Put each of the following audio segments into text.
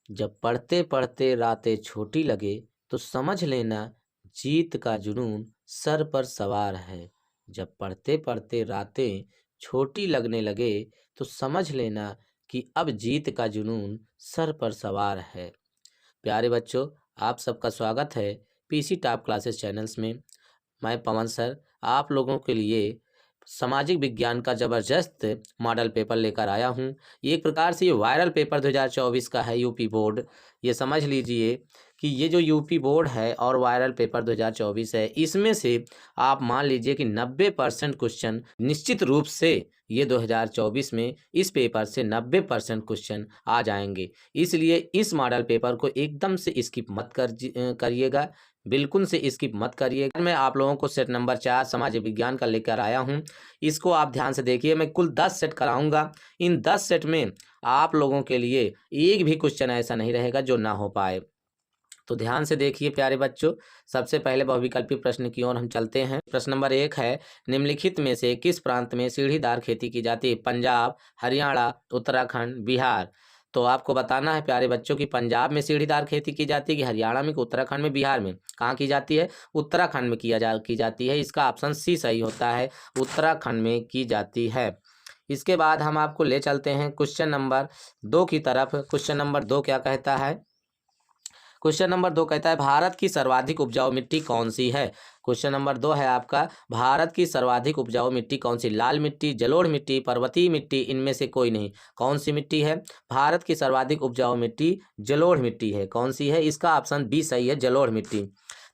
जब पढ़ते पढ़ते रातें छोटी लगे तो समझ लेना जीत का जुनून सर पर सवार है। जब पढ़ते पढ़ते रातें छोटी लगने लगे तो समझ लेना कि अब जीत का जुनून सर पर सवार है। प्यारे बच्चों, आप सबका स्वागत है पीसी टॉप क्लासेस चैनल्स में। मैं पवन सर आप लोगों के लिए सामाजिक विज्ञान का ज़बरदस्त मॉडल पेपर लेकर आया हूं। ये एक प्रकार से ये वायरल पेपर 2024 का है, यूपी बोर्ड। ये समझ लीजिए कि ये जो यूपी बोर्ड है और वायरल पेपर 2024 है, इसमें से आप मान लीजिए कि 90% क्वेश्चन निश्चित रूप से ये 2024 में इस पेपर से 90% क्वेश्चन आ जाएंगे। इसलिए इस मॉडल पेपर को एकदम से स्किप मत करिएगा, बिल्कुल से स्किप मत करिएगा। मैं आप लोगों को सेट नंबर 4 सामाजिक विज्ञान का लेकर आया हूं। इसको आप ध्यान से देखिए। मैं कुल 10 सेट कराऊंगा। इन 10 सेट में आप लोगों के लिए एक भी क्वेश्चन ऐसा नहीं रहेगा जो ना हो पाए। तो ध्यान से देखिए प्यारे बच्चों। सबसे पहले बहुविकल्पी प्रश्न की ओर हम चलते हैं। प्रश्न नंबर 1 है, निम्नलिखित में से किस प्रांत में सीढ़ीदार खेती की जाती है? पंजाब, हरियाणा, उत्तराखंड, बिहार। तो आपको बताना है प्यारे बच्चों कि पंजाब में सीढ़ीदार खेती की जाती है कि हरियाणा में, कि उत्तराखंड में, बिहार में। कहाँ की जाती है? उत्तराखंड में की जाती है। इसका ऑप्शन सी सही होता है, उत्तराखंड में की जाती है। इसके बाद हम आपको ले चलते हैं क्वेश्चन नंबर 2 की तरफ। क्वेश्चन नंबर 2 क्या कहता है? क्वेश्चन नंबर 2 कहता है, भारत की सर्वाधिक उपजाऊ मिट्टी कौन सी है? क्वेश्चन नंबर 2 है आपका, भारत की सर्वाधिक उपजाऊ मिट्टी कौन सी? लाल मिट्टी, जलोढ़ मिट्टी, पर्वतीय मिट्टी, इनमें से कोई नहीं। कौन सी मिट्टी है? भारत की सर्वाधिक उपजाऊ मिट्टी जलोढ़ मिट्टी है। कौन सी है? इसका ऑप्शन बी सही है, जलोढ़ मिट्टी।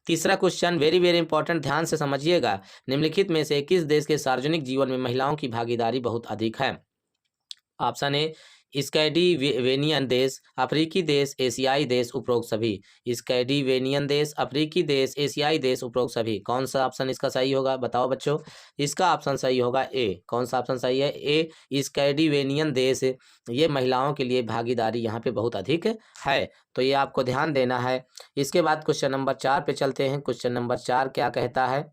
तीसरा क्वेश्चन वेरी वेरी इंपॉर्टेंट, ध्यान से समझिएगा। निम्नलिखित में से किस देश के सार्वजनिक जीवन में महिलाओं की भागीदारी बहुत अधिक है? ऑप्शन ए स्कैंडिनेवियन देश, अफ्रीकी देश, एशियाई देश, उपरोक्त सभी। स्कैंडिनेवियन देश, अफ्रीकी देश, एशियाई देश, उपरोक्त सभी। कौन सा ऑप्शन इसका सही होगा? बताओ बच्चों। इसका ऑप्शन सही होगा ए। कौन सा ऑप्शन सही है? ए स्कैंडिनेवियन देश। ये महिलाओं के लिए भागीदारी यहाँ पे बहुत अधिक है, तो ये आपको ध्यान देना है। इसके बाद क्वेश्चन नंबर 4 पे चलते हैं। क्वेश्चन नंबर 4 क्या कहता है?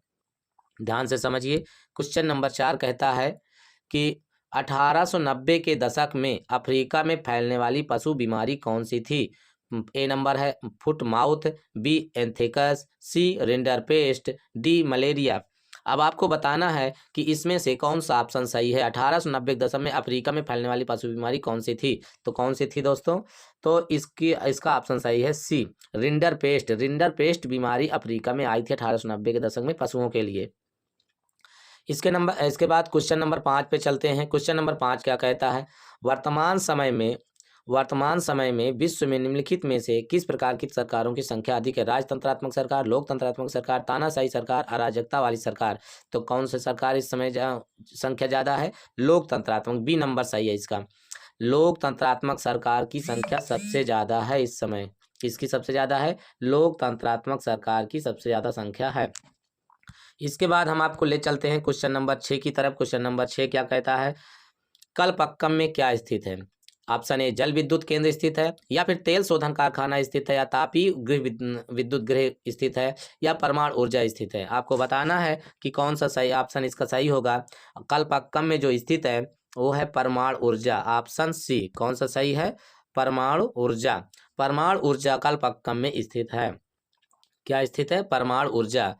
ध्यान से समझिए। क्वेश्चन नंबर 4 कहता है कि 1890 के दशक में अफ्रीका में फैलने वाली पशु बीमारी कौन सी थी? ए नंबर है फुट माउथ, बी एंथेकस, सी रिंडरपेस्ट, डी मलेरिया। अब आपको बताना है कि इसमें से कौन सा ऑप्शन सही है। 1890 के दशक में अफ्रीका में फैलने वाली पशु बीमारी कौन सी थी? तो कौन सी थी दोस्तों? तो इसका ऑप्शन सही है सी, रिंडरपेस्ट। रिंडरपेस्ट बीमारी अफ्रीका में आई थी 1890 के दशक में पशुओं के लिए। इसके बाद क्वेश्चन नंबर 5 पे चलते हैं। क्वेश्चन नंबर 5 क्या कहता है? वर्तमान समय में विश्व में निम्नलिखित में से किस प्रकार की सरकारों की संख्या अधिक है? राजतंत्रात्मक सरकार, लोकतंत्रात्मक सरकार, तानाशाही सरकार, अराजकता वाली सरकार। तो कौन सी सरकार इस समय संख्या ज़्यादा है? लोकतंत्रात्मक। बी नंबर सही है इसका। लोकतंत्रात्मक सरकार की संख्या सबसे ज़्यादा है इस समय। किसकी सबसे ज़्यादा है? लोकतंत्रात्मक सरकार की सबसे ज़्यादा संख्या है। इसके बाद हम आपको ले चलते हैं क्वेश्चन नंबर 6 की तरफ। क्वेश्चन नंबर 6 क्या कहता है? कलपक्कम में क्या स्थित है? ऑप्शन ए जल विद्युत केंद्र स्थित है, या फिर तेल शोधन कारखाना स्थित है, या तापीय विद्युत गृह स्थित है, या परमाणु ऊर्जा स्थित है। आपको बताना है कि कौन सा सही ऑप्शन इसका सही होगा। कलपक्कम में जो स्थित है वो है परमाणु ऊर्जा, ऑप्शन सी। कौन सा सही है? परमाणु ऊर्जा। परमाणु ऊर्जा कलपक्कम में स्थित है। क्या स्थित है? परमाणु ऊर्जा।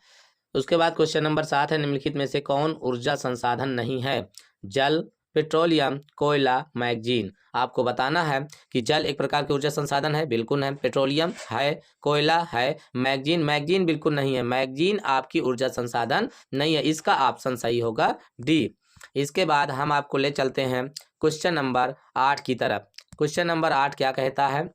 उसके बाद क्वेश्चन नंबर 7 है, निम्नलिखित में से कौन ऊर्जा संसाधन नहीं है? जल, पेट्रोलियम, कोयला, मैगजीन। आपको बताना है कि जल एक प्रकार की ऊर्जा संसाधन है, बिल्कुल है। पेट्रोलियम है, कोयला है, मैगजीन बिल्कुल नहीं है। मैगजीन आपकी ऊर्जा संसाधन नहीं है। इसका ऑप्शन सही होगा डी। इसके बाद हम आपको ले चलते हैं क्वेश्चन नंबर 8 की तरफ। क्वेश्चन नंबर 8 क्या कहता है?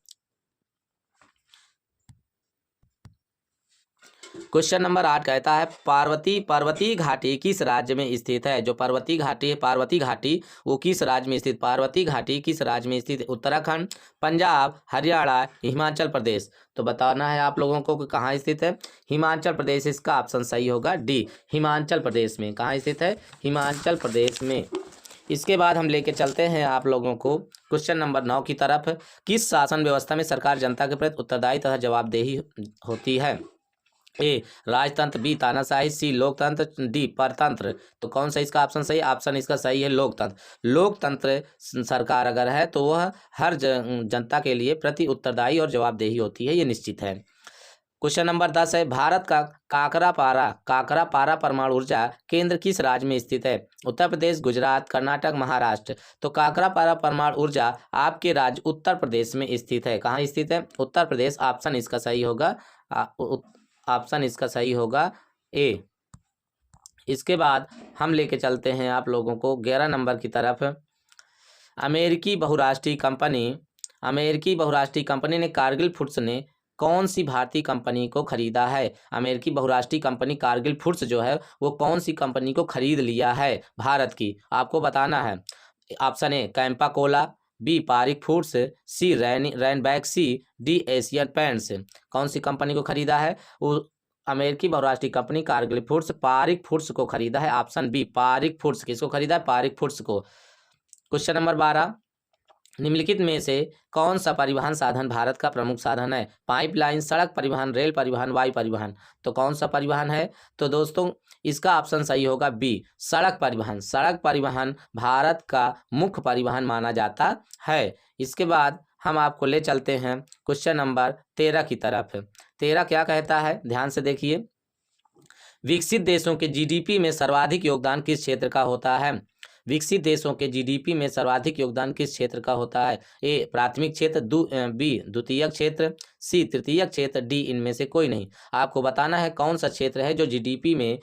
क्वेश्चन नंबर 8 कहता है, पर्वतीय घाटी किस राज्य में स्थित है? जो पर्वतीय घाटी है, पार्वती घाटी, वो किस राज्य में स्थित? पार्वती घाटी किस राज्य में स्थित है? उत्तराखंड, पंजाब, हरियाणा, हिमाचल प्रदेश। तो बताना है आप लोगों को कि कहाँ स्थित है। हिमाचल प्रदेश। इसका ऑप्शन सही होगा डी, हिमाचल प्रदेश में। कहाँ स्थित है? हिमाचल प्रदेश में। इसके बाद हम लेके चलते हैं आप लोगों को क्वेश्चन नंबर 9 की तरफ। किस शासन व्यवस्था में सरकार जनता के प्रति उत्तरदायी तथा जवाबदेही होती है? ए राजतंत्र, बी तानाशाही, सी लोकतंत्र, डी परतंत्र। तो कौन सा इसका ऑप्शन सही? ऑप्शन इसका सही है लोकतंत्र। लोकतंत्र सरकार अगर है तो वह हर जनता के लिए प्रति उत्तरदायी और जवाबदेही होती है, ये निश्चित है। क्वेश्चन नंबर 10 है, भारत का काकरापारा परमाणु ऊर्जा केंद्र किस राज्य में स्थित है? उत्तर प्रदेश, गुजरात, कर्नाटक, महाराष्ट्र। तो काकरापारा परमाणु ऊर्जा आपके राज्य उत्तर प्रदेश में स्थित है। कहाँ स्थित है? उत्तर प्रदेश। ऑप्शन इसका सही होगा, ऑप्शन इसका सही होगा ए। इसके बाद हम लेके चलते हैं आप लोगों को 11 नंबर की तरफ। अमेरिकी बहुराष्ट्रीय कंपनी ने कारगिल फूड्स ने कौन सी भारतीय कंपनी को खरीदा है? अमेरिकी बहुराष्ट्रीय कंपनी कारगिल फूड्स जो है वो कौन सी कंपनी को खरीद लिया है भारत की? आपको बताना है। Option A Campa Cola, B Parakh foods, C Ranbaxy, C D Asian Paints. कौन सी कंपनी को खरीदा है? वो अमेरिकी बहुराष्ट्रीय company Cargill foods Parakh foods को खरीदा है। Option B Parakh foods. किसको खरीदा है? पारिक फूड्स को। क्वेश्चन नंबर 12, निम्नलिखित में से कौन सा परिवहन साधन भारत का प्रमुख साधन है? पाइपलाइन, सड़क परिवहन, रेल परिवहन, वायु परिवहन। तो कौन सा परिवहन है? तो दोस्तों इसका ऑप्शन सही होगा बी सड़क परिवहन। सड़क परिवहन भारत का मुख्य परिवहन माना जाता है। इसके बाद हम आपको ले चलते हैं क्वेश्चन नंबर 13 की तरफ। 13 क्या कहता है? ध्यान से देखिए। विकसित देशों के जीडीपी में सर्वाधिक योगदान किस क्षेत्र का होता है? विकसित देशों के जीडीपी में सर्वाधिक योगदान किस क्षेत्र का होता है? ए प्राथमिक क्षेत्र, बी द्वितीयक क्षेत्र, सी तृतीयक क्षेत्र, डी इनमें से कोई नहीं। आपको बताना है कौन सा क्षेत्र है जो जीडीपी में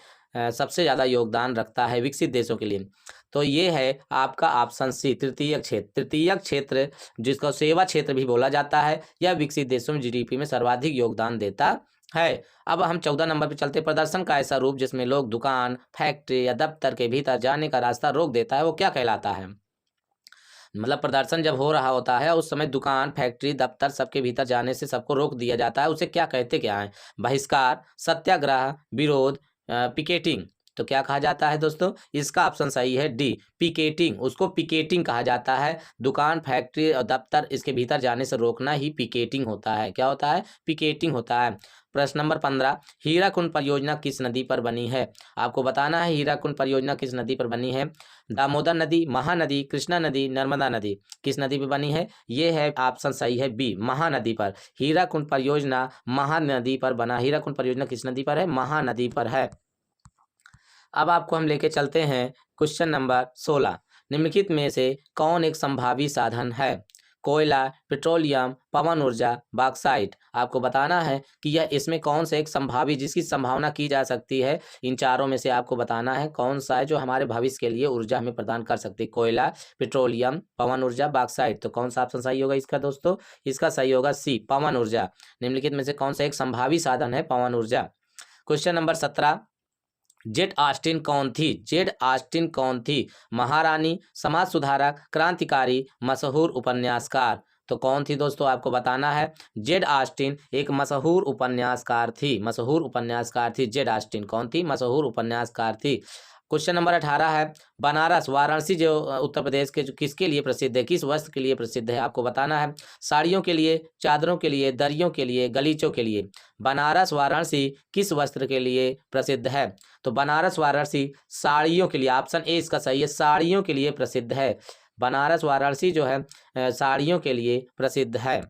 सबसे ज़्यादा योगदान रखता है विकसित देशों के लिए। तो ये है आपका ऑप्शन सी तृतीयक क्षेत्र। तृतीयक क्षेत्र जिसको सेवा क्षेत्र भी बोला जाता है, यह विकसित देशों में जीडीपी में सर्वाधिक योगदान देता है। अब हम 14 नंबर पे चलते। प्रदर्शन का ऐसा रूप जिसमें लोग दुकान, फैक्ट्री या दफ्तर के भीतर जाने का रास्ता रोक देता है, वो क्या कहलाता है? मतलब प्रदर्शन जब हो रहा होता है उस समय दुकान, फैक्ट्री, दफ्तर सबके भीतर जाने से सबको रोक दिया जाता है, उसे क्या कहते क्या है? बहिष्कार, सत्याग्रह, विरोध, पिकेटिंग। तो क्या कहा जाता है दोस्तों? इसका ऑप्शन सही है डी पिकेटिंग। उसको पिकेटिंग कहा जाता है। दुकान, फैक्ट्री और दफ्तर इसके भीतर जाने से रोकना ही पिकेटिंग होता है। क्या होता है? पिकेटिंग होता है। प्रश्न नंबर 15, हीराकुंड परियोजना किस नदी पर बनी है? आपको बताना है हीराकुंड परियोजना किस नदी पर बनी है। दामोदर नदी, महानदी, कृष्णा नदी, नर्मदा नदी। किस नदी पर बनी है? ये है ऑप्शन सही है बी महानदी पर। हीराकुंड परियोजना महानदी पर बना। हीराकुंड परियोजना किस नदी पर है? महानदी पर है। अब आपको हम लेके चलते हैं क्वेश्चन नंबर 16, निम्नलिखित में से कौन एक संभावी साधन है? कोयला, पेट्रोलियम, पवन ऊर्जा, बॉक्साइट। आपको बताना है कि यह इसमें कौन सा एक संभावी जिसकी संभावना की जा सकती है। इन चारों में से आपको बताना है कौन सा है जो हमारे भविष्य के लिए ऊर्जा हमें प्रदान कर सकती है। कोयला, पेट्रोलियम, पवन ऊर्जा, बॉक्साइट। तो कौन सा ऑप्शन सही होगा इसका दोस्तों? इसका सही होगा सी पवन ऊर्जा। निम्नलिखित में से कौन सा एक संभावी साधन है? पवन ऊर्जा। क्वेश्चन नंबर 17, जेड ऑस्टिन कौन थी? जेड ऑस्टिन कौन थी? महारानी, समाज सुधारक, क्रांतिकारी, मशहूर उपन्यासकार। तो कौन थी दोस्तों? आपको बताना है। जेड ऑस्टिन एक मशहूर उपन्यासकार थी। मशहूर उपन्यासकार थी जेड ऑस्टिन। कौन थी? मशहूर उपन्यासकार थी। क्वेश्चन नंबर 18 है, बनारस, वाराणसी जो उत्तर प्रदेश के जो किसके लिए प्रसिद्ध है? किस वस्त्र के लिए प्रसिद्ध है? आपको बताना है। साड़ियों के लिए, चादरों के लिए, दरियों के लिए, गलीचों के लिए। बनारस, वाराणसी किस वस्त्र के लिए प्रसिद्ध है? तो बनारस, वाराणसी साड़ियों के लिए। ऑप्शन ए इसका सही है, साड़ियों के लिए प्रसिद्ध है। बनारस, वाराणसी जो है साड़ियों के लिए प्रसिद्ध है।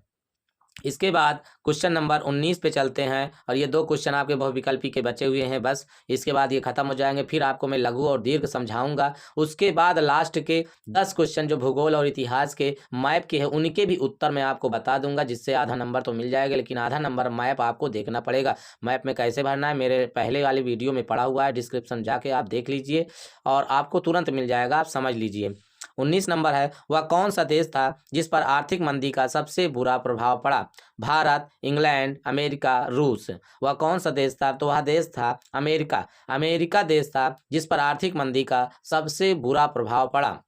इसके बाद क्वेश्चन नंबर 19 पे चलते हैं और ये दो क्वेश्चन आपके बहुविकल्पी के बचे हुए हैं बस। इसके बाद ये खत्म हो जाएंगे। फिर आपको मैं लघु और दीर्घ समझाऊंगा। उसके बाद लास्ट के 10 क्वेश्चन जो भूगोल और इतिहास के मैप के हैं उनके भी उत्तर मैं आपको बता दूंगा, जिससे आधा नंबर तो मिल जाएगा, लेकिन आधा नंबर मैप आपको देखना पड़ेगा। मैप में कैसे भरना है मेरे पहले वाली वीडियो में पड़ा हुआ है, डिस्क्रिप्शन जाके आप देख लीजिए और आपको तुरंत मिल जाएगा, आप समझ लीजिए। 19 नंबर है, वह कौन सा देश था जिस पर आर्थिक मंदी का सबसे बुरा प्रभाव पड़ा? भारत, इंग्लैंड, अमेरिका, रूस। वह कौन सा देश था? तो वह देश था अमेरिका। अमेरिका देश था जिस पर आर्थिक मंदी का सबसे बुरा प्रभाव पड़ा।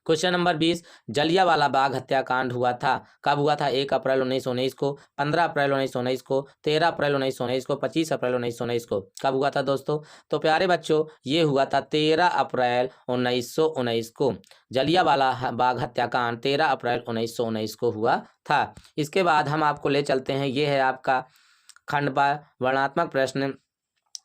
क्वेश्चन नंबर 20, जलियांवाला बाग हत्याकांड हुआ था। कब हुआ था? 1 अप्रैल 1919 को, 15 अप्रैल 1919 को, 13 अप्रैल 1919 को, 25 अप्रैल 1919 को। कब हुआ था दोस्तों? तो प्यारे बच्चों ये हुआ था 13 अप्रैल 1919 को। जलियांवाला बाग हत्याकांड 13 अप्रैल 1919 को हुआ था। इसके बाद हम आपको ले चलते हैं, ये है आपका खंडवा वर्णात्मक प्रश्न।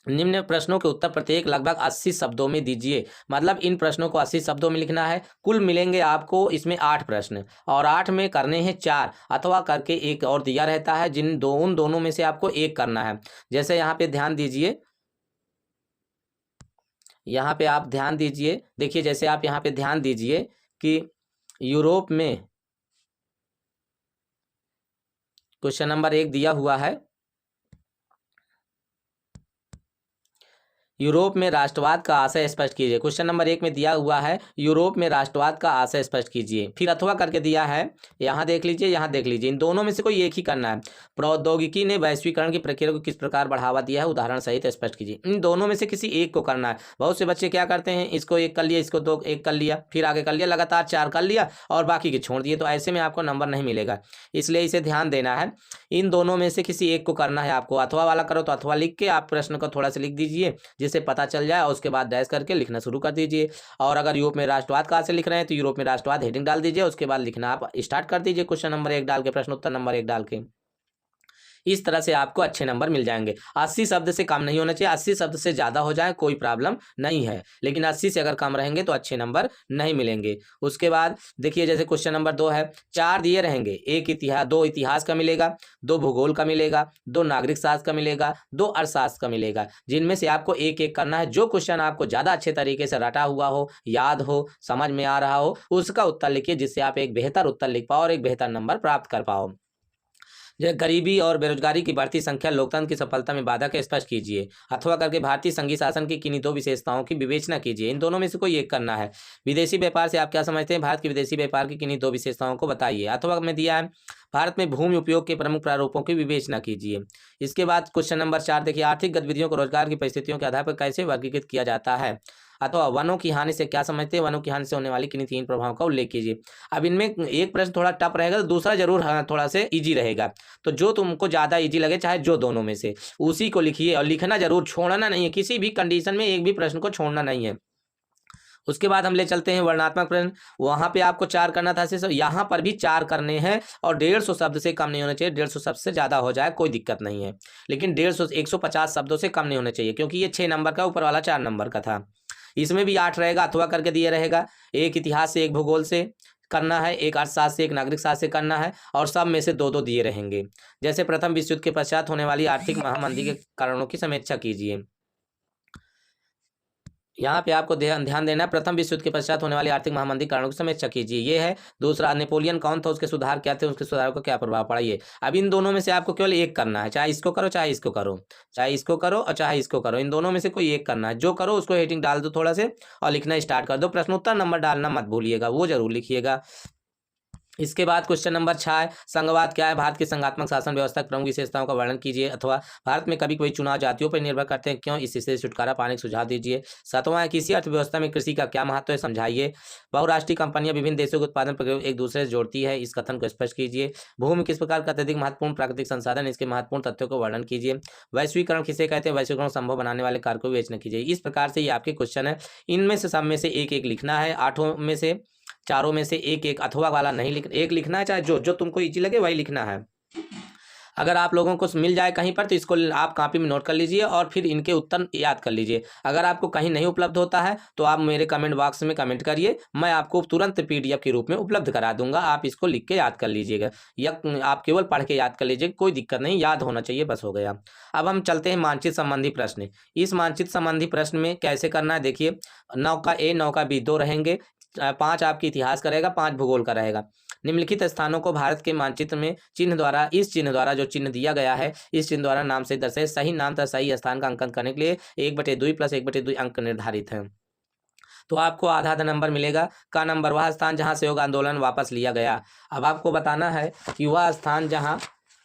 निम्न प्रश्नों के उत्तर प्रत्येक लगभग 80 शब्दों में दीजिए। मतलब इन प्रश्नों को 80 शब्दों में लिखना है। कुल मिलेंगे आपको इसमें 8 प्रश्न और 8 में करने हैं 4 अथवा करके एक और दिया रहता है उन दोनों में से आपको एक करना है। जैसे यहाँ पे ध्यान दीजिए, यहाँ पे आप ध्यान दीजिए, देखिए जैसे आप यहाँ पे ध्यान दीजिए कि यूरोप में क्वेश्चन नंबर 1 दिया हुआ है, यूरोप में राष्ट्रवाद का आशय स्पष्ट कीजिए। क्वेश्चन नंबर 1 में दिया हुआ है यूरोप में राष्ट्रवाद का आशय स्पष्ट कीजिए। फिर अथवा करके दिया है, यहाँ देख लीजिए, यहाँ देख लीजिए, इन दोनों में से कोई एक ही करना है। प्रौद्योगिकी ने वैश्वीकरण की प्रक्रिया को किस प्रकार बढ़ावा दिया है, उदाहरण सहित स्पष्ट कीजिए। इन दोनों में से किसी एक को करना है। बहुत से बच्चे क्या करते हैं, इसको एक कर लिया, इसको दो एक कर लिया, फिर आगे कर लिया, लगातार 4 कर लिया और बाकी के छोड़ दिए, तो ऐसे में आपको नंबर नहीं मिलेगा। इसलिए इसे ध्यान देना है, इन दोनों में से किसी एक को करना है आपको। अथवा वाला करो तो अथवा लिख के आप प्रश्न को थोड़ा सा लिख दीजिए जिससे पता चल जाए, और उसके बाद डैश करके लिखना शुरू कर दीजिए। और अगर यूरोप में राष्ट्रवाद कहाँ से लिख रहे हैं तो यूरोप में राष्ट्रवाद हेडिंग डाल दीजिए, उसके बाद लिखना आप स्टार्ट कर दीजिए क्वेश्चन नंबर 1 डाल के, प्रश्न उत्तर नंबर 1 डाल के। इस तरह से आपको अच्छे नंबर मिल जाएंगे। 80 शब्द से कम नहीं होना चाहिए, 80 शब्द से ज़्यादा हो जाए कोई प्रॉब्लम नहीं है, लेकिन 80 से अगर कम रहेंगे तो अच्छे नंबर नहीं मिलेंगे। उसके बाद देखिए जैसे क्वेश्चन नंबर 2 है, 4 दिए रहेंगे, दो इतिहास का मिलेगा, 2 भूगोल का मिलेगा, 2 नागरिक शास्त्र का मिलेगा, 2 अर्थशास्त्र का मिलेगा, जिनमें से आपको एक एक करना है। जो क्वेश्चन आपको ज़्यादा अच्छे तरीके से रटा हुआ हो, याद हो, समझ में आ रहा हो, उसका उत्तर लिखिए, जिससे आप एक बेहतर उत्तर लिख पाओ और एक बेहतर नंबर प्राप्त कर पाओ। गरीबी और बेरोजगारी की बढ़ती संख्या लोकतंत्र की सफलता में बाधक है, स्पष्ट कीजिए। अथवा करके भारतीय संघीय शासन की किन्हीं 2 विशेषताओं की विवेचना कीजिए। इन दोनों में से कोई एक करना है। विदेशी व्यापार से आप क्या समझते हैं, भारत के विदेशी व्यापार की किन्हीं 2 विशेषताओं को बताइए। अथवा में दिया है, भारत में भूमि उपयोग के प्रमुख प्रारूपों की विवेचना कीजिए। इसके बाद क्वेश्चन नंबर 4 देखिए, आर्थिक गतिविधियों को रोजगार की परिस्थितियों के आधार पर कैसे वर्गीकृत किया जाता है। अथवा वनों की हानि से क्या समझते हैं, वनों की हानि से होने वाली किन्हीं 3 प्रभावों का उल्लेख कीजिए। अब इनमें एक प्रश्न थोड़ा टफ रहेगा तो दूसरा जरूर थोड़ा से इजी रहेगा, तो जो तुमको ज़्यादा इजी लगे, चाहे जो दोनों में से, उसी को लिखिए और लिखना जरूर, छोड़ना नहीं है, किसी भी कंडीशन में एक भी प्रश्न को छोड़ना नहीं है। उसके बाद हम ले चलते हैं वर्णात्मक प्रश्न। वहाँ पे आपको 4 करना था, सिर्फ यहाँ पर भी 4 करने हैं और 150 शब्द से कम नहीं होना चाहिए। 150 शब्द से ज़्यादा हो जाए कोई दिक्कत नहीं है, लेकिन 150 शब्दों से कम नहीं होना चाहिए, क्योंकि ये 6 नंबर का, ऊपर वाला 4 नंबर का था। इसमें भी 8 रहेगा, अथवा करके दिए रहेगा, एक इतिहास से, एक भूगोल से करना है, एक अर्थशास्त्र से, एक नागरिक शास्त्र से करना है, और सब में से 2-2 दिए रहेंगे। जैसे प्रथम विश्व युद्ध के पश्चात होने वाली आर्थिक महामंदी के कारणों की समीक्षा कीजिए। यहाँ पे आपको ध्यान देना है, प्रथम विश्व युद्ध के पश्चात होने वाली आर्थिक महामंदी कारणों की समीक्षा कीजिए, ये है। दूसरा, नेपोलियन कौन था, उसके सुधार क्या थे, उसके सुधारों का क्या प्रभाव पड़ा, ये। अब इन दोनों में से आपको केवल एक करना है, चाहे इसको करो चाहे इसको करो, चाहे इसको करो और चाहे इसको करो, इन दोनों में से कोई एक करना है। जो करो उसको हेडिंग डाल दो थोड़ा से और लिखना स्टार्ट कर दो। प्रश्नोत्तर नंबर डालना मत भूलिएगा, वो जरूर लिखिएगा। इसके बाद क्वेश्चन नंबर 6 है, संघवाद क्या है, भारत की संघात्मक शासन व्यवस्था की प्रमुख विशेषताओं का वर्णन कीजिए। अथवा भारत में कभी कोई चुनाव जातियों पर निर्भर करते हैं, क्यों, इस स्थिति से छुटकारा पाने का सुझाव दीजिए। 7वां है, किसी अर्थव्यवस्था में कृषि का क्या महत्व है, समझाइए। बहुराष्ट्रीय कंपनियां विभिन्न देशों के उत्पादन प्रक्रिया एक दूसरे से जोड़ती है, इस कथन को स्पष्ट कीजिए। भूमि किस प्रकार का अत्यधिक महत्वपूर्ण प्राकृतिक संसाधन, इसके महत्वपूर्ण तथ्यों को वर्णन कीजिए। वैश्वीकरण किसे कहते हैं, वैश्वीकरण संभव बनाने वाले कारकों को विवेचना कीजिए। इस प्रकार से ये आपके क्वेश्चन है। इनमें से सब में से एक एक लिखना है, 8 में से, 4 में से एक एक, अथवा वाला नहीं एक लिखना है, चाहे जो जो तुमको इजी लगे वही लिखना है। अगर आप लोगों को मिल जाए कहीं पर तो इसको आप कॉपी में नोट कर लीजिए और फिर इनके उत्तर याद कर लीजिए। अगर आपको कहीं नहीं उपलब्ध होता है तो आप मेरे कमेंट बॉक्स में कमेंट करिए, मैं आपको तुरंत PDF के रूप में उपलब्ध करा दूंगा। आप इसको लिख के याद कर लीजिएगा, या आप केवल पढ़ के याद कर लीजिएगा, कोई दिक्कत नहीं, याद होना चाहिए, बस हो गया। अब हम चलते हैं मानचित्र संबंधी प्रश्न। इस मानचित्र संबंधी प्रश्न में कैसे करना है, देखिए, नौका A नौका B 2 रहेंगे, 5 आपकी इतिहास का रहेगा, 5 भूगोल का रहेगा। निम्नलिखित स्थानों को भारत के मानचित्र में चिन्ह द्वारा, इस चिन्ह द्वारा, जो चिन्ह दिया गया है, इस चिन्ह द्वारा नाम से दर्शाए। सही नाम तथा सही स्थान का अंकन करने के लिए 1/2 + 1/2 अंक निर्धारित है, तो आपको आधा नंबर मिलेगा। का नंबर, वह स्थान जहां सहयोग आंदोलन वापस लिया गया। अब आपको बताना है कि वह स्थान जहां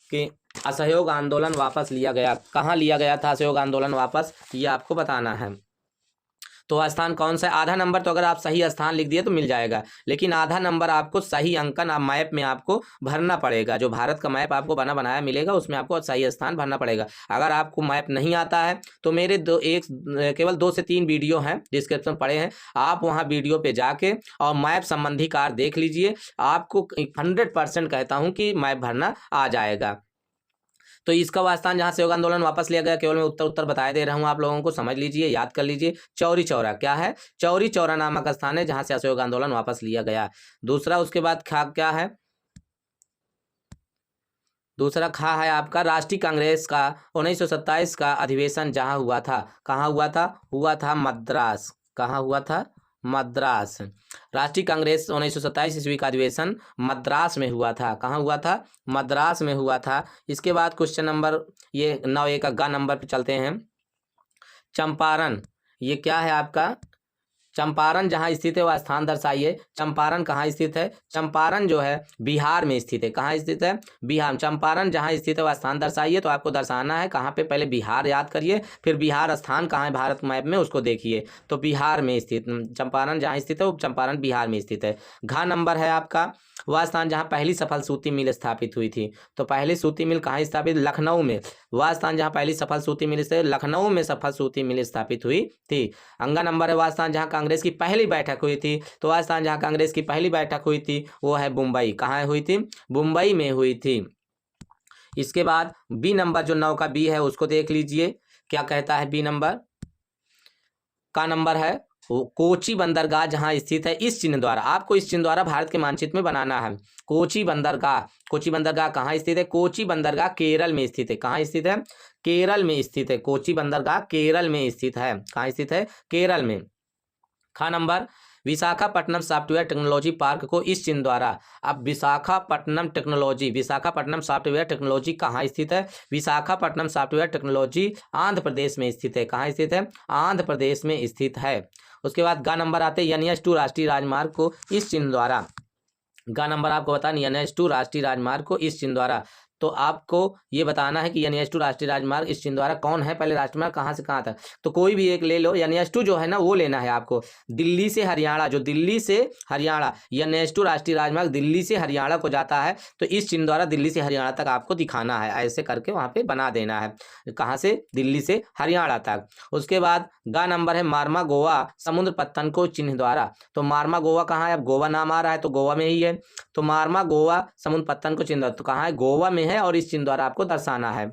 के असहयोग आंदोलन वापस लिया गया, कहाँ लिया गया था असहयोग आंदोलन वापस, ये आपको बताना है। तो स्थान कौन सा है, आधा नंबर तो अगर आप सही स्थान लिख दिए तो मिल जाएगा, लेकिन आधा नंबर आपको सही अंकन आप मैप में आपको भरना पड़ेगा। जो भारत का मैप आपको बना बनाया मिलेगा, उसमें आपको सही स्थान भरना पड़ेगा। अगर आपको मैप नहीं आता है तो मेरे केवल 2 से 3 वीडियो हैं, डिस्क्रिप्शन पड़े हैं, आप वहाँ वीडियो पे जाके और मैप संबंधी कार्य देख लीजिए। आपको 100% कहता हूँ कि मैप भरना आ जाएगा। तो इसका वह स्थान जहाँ सहयोग आंदोलन वापस लिया गया, केवल मैं उत्तर उत्तर बताए दे रहा हूँ आप लोगों को, समझ लीजिए, याद कर लीजिए। चौरी चौरा क्या है? चौरी चौरा नामक स्थान है जहाँ से असहयोग आंदोलन वापस लिया गया। दूसरा उसके बाद क्या है? दूसरा खा है आपका राष्ट्रीय कांग्रेस का 1927 का अधिवेशन जहां हुआ था। कहाँ हुआ था? हुआ था मद्रास। कहाँ हुआ था? मद्रास। राष्ट्रीय कांग्रेस 1927 ईस्वी का अधिवेशन मद्रास में हुआ था। कहाँ हुआ था? मद्रास में हुआ था। इसके बाद क्वेश्चन नंबर ये 9A का ग नंबर पे चलते हैं। चंपारण, ये क्या है आपका? चंपारण जहाँ स्थित है वह स्थान दर्शाइए। चंपारण कहाँ स्थित है? चंपारण जो है बिहार में स्थित है। कहाँ स्थित है? बिहार। चंपारण जहाँ स्थित है वह स्थान दर्शाइए। तो आपको दर्शाना है कहाँ पे, पहले बिहार याद करिए, फिर बिहार स्थान कहाँ है भारत मैप में उसको देखिए। तो बिहार में स्थित चंपारण जहाँ स्थित है वो चंपारण बिहार में स्थित है। घ नंबर है आपका वह स्थान जहाँ पहली सफल सूती मिल स्थापित हुई थी। तो पहली सूती मिल कहाँ स्थापित? लखनऊ में। वह स्थान जहाँ पहली सफल सूती मिल से लखनऊ में सफल सूती मिल स्थापित हुई थी। अंगा नंबर है वह स्थान जहाँ कांग्रेस की पहली बैठक हुई थी। तो वह स्थान जहाँ कांग्रेस की पहली बैठक हुई थी वो है मुंबई। कहाँ हुई थी? मुंबई में हुई थी। इसके बाद बी नंबर जो 9 का बी है उसको देख लीजिए, क्या कहता है बी नंबर का नंबर है कोची बंदरगाह जहां स्थित है इस चिन्ह द्वारा। आपको इस चिन्ह द्वारा भारत के मानचित्र में बनाना है। कोची बंदरगाह, कोची बंदरगाह कहाँ स्थित है? कोची बंदरगाह केरल में स्थित है। कहाँ स्थित है? केरल में स्थित है। कोची बंदरगाह केरल में स्थित है। कहाँ स्थित है? केरल में। खा number Visakhapatnam software technology park को इस चिन्ह द्वारा। अब विशाखापट्टनम सॉफ्टवेयर टेक्नोलॉजी कहाँ स्थित है? विशाखापट्टनम सॉफ्टवेयर टेक्नोलॉजी आंध्र प्रदेश में स्थित है। कहाँ स्थित है? आंध्र प्रदेश में स्थित है। उसके बाद ग नंबर आते हैं NH2 राष्ट्रीय राजमार्ग को इस चिन्ह द्वारा। ग नंबर आपको बताना NH2 राष्ट्रीय राजमार्ग को इस चिन्ह द्वारा। तो आपको ये बताना है कि NH2 राष्ट्रीय राजमार्ग इस चिन्ह द्वारा कौन है, पहले राष्ट्रमार्ग कहाँ से कहाँ तक। तो कोई भी एक ले लो। NH2 जो है ना वो लेना है आपको, दिल्ली से हरियाणा, जो दिल्ली से हरियाणा NH2 राष्ट्रीय राजमार्ग दिल्ली से हरियाणा को जाता है। तो इस चिन्ह द्वारा दिल्ली से हरियाणा तक आपको दिखाना है, ऐसे करके वहाँ पे बना देना है। कहाँ से? दिल्ली से हरियाणा तक। उसके बाद ग नंबर है मारमा गोवा समुद्र पत्तन को चिन्ह द्वारा। तो मारमा गोवा कहाँ है? अब गोवा नाम आ रहा है तो गोवा में ही है। तो मारमा गोवा समुद्र पत्तन को चिन्ह, तो कहाँ है? गोवा में है और इस चिन्ह द्वारा आपको दर्शाना है।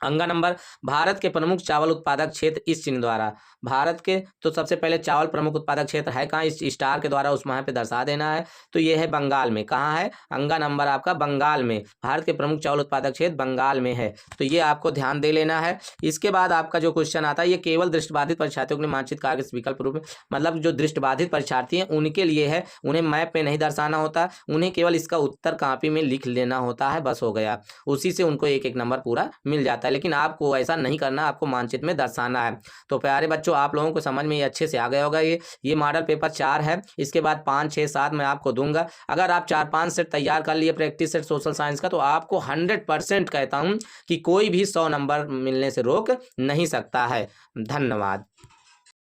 अंगा नंबर भारत के प्रमुख चावल उत्पादक क्षेत्र इस चिन्ह द्वारा। भारत के तो सबसे पहले चावल प्रमुख उत्पादक क्षेत्र है कहाँ? इस स्टार के द्वारा उस वहाँ पे दर्शा देना है। तो ये है बंगाल में। कहाँ है? अंगा नंबर आपका बंगाल में। भारत के प्रमुख चावल उत्पादक क्षेत्र बंगाल में है। तो ये आपको ध्यान दे लेना है। इसके बाद आपका जो क्वेश्चन आता है ये केवल दृष्टिबाधित परीक्षार्थियों के लिए मानचित्र कार्य के विकल्प रूप में, मतलब जो दृष्टिबाधित परीक्षार्थी हैं उनके लिए है, उन्हें मैप में नहीं दर्शाना होता, उन्हें केवल इसका उत्तर कॉपी में लिख लेना होता है, बस हो गया। उसी से उनको एक एक नंबर पूरा मिल जाता है। लेकिन आपको ऐसा नहीं करना, आपको मानचित्र में दर्शाना है। तो प्यारे बच्चों आप लोगों को समझ में ये अच्छे से आ गया होगा। ये मॉडल पेपर 4 है। इसके बाद 5, 6, 7 मैं आपको दूंगा। अगर आप 4-5 सेट तैयार कर लिए प्रैक्टिस सेट सोशल साइंस का, तो आपको 100% कहता हूं कि कोई भी 100 नंबर मिलने से रोक नहीं सकता है। धन्यवाद।